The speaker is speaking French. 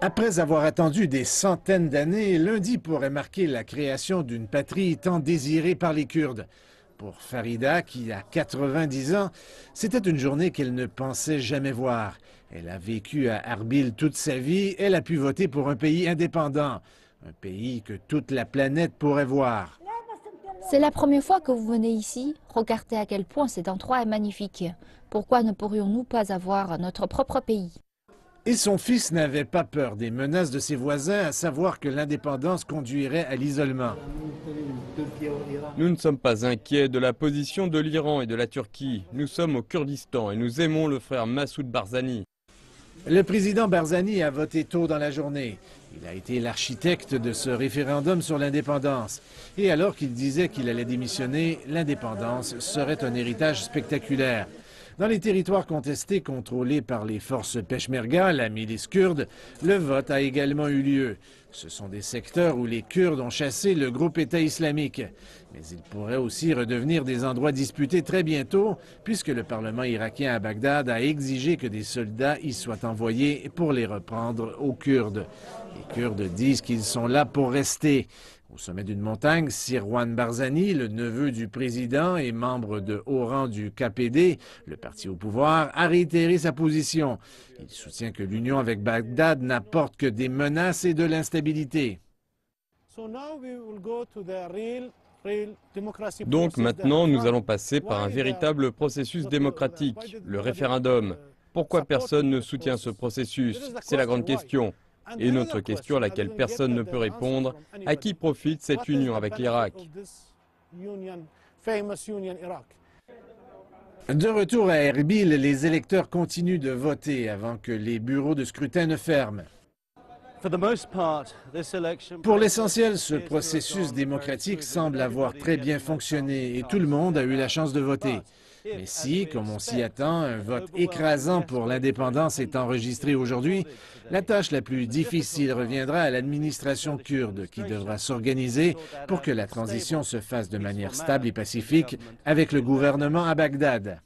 Après avoir attendu des centaines d'années, lundi pourrait marquer la création d'une patrie tant désirée par les Kurdes. Pour Farida, qui a 90 ans, c'était une journée qu'elle ne pensait jamais voir. Elle a vécu à Arbil toute sa vie, elle a pu voter pour un pays indépendant, un pays que toute la planète pourrait voir. C'est la première fois que vous venez ici. Regardez à quel point cet endroit est magnifique. Pourquoi ne pourrions-nous pas avoir notre propre pays? Et son fils n'avait pas peur des menaces de ses voisins, à savoir que l'indépendance conduirait à l'isolement. Nous ne sommes pas inquiets de la position de l'Iran et de la Turquie. Nous sommes au Kurdistan et nous aimons le frère Massoud Barzani. Le président Barzani a voté tôt dans la journée. Il a été l'architecte de ce référendum sur l'indépendance. Et alors qu'il disait qu'il allait démissionner, l'indépendance serait un héritage spectaculaire. Dans les territoires contestés contrôlés par les forces Peshmerga, la milice kurde, le vote a également eu lieu. Ce sont des secteurs où les Kurdes ont chassé le groupe État islamique. Mais ils pourraient aussi redevenir des endroits disputés très bientôt, puisque le Parlement irakien à Bagdad a exigé que des soldats y soient envoyés pour les reprendre aux Kurdes. Les Kurdes disent qu'ils sont là pour rester. Au sommet d'une montagne, Sirwan Barzani, le neveu du président et membre de haut rang du KPD, le parti au pouvoir, a réitéré sa position. Il soutient que l'union avec Bagdad n'apporte que des menaces et de l'instabilité. Donc maintenant, nous allons passer par un véritable processus démocratique, le référendum. Pourquoi personne ne soutient ce processus? C'est la grande question. Et une autre question à laquelle personne ne peut répondre, à qui profite cette union avec l'Irak? De retour à Erbil, les électeurs continuent de voter avant que les bureaux de scrutin ne ferment. Pour l'essentiel, ce processus démocratique semble avoir très bien fonctionné et tout le monde a eu la chance de voter. Mais si, comme on s'y attend, un vote écrasant pour l'indépendance est enregistré aujourd'hui, la tâche la plus difficile reviendra à l'administration kurde qui devra s'organiser pour que la transition se fasse de manière stable et pacifique avec le gouvernement à Bagdad.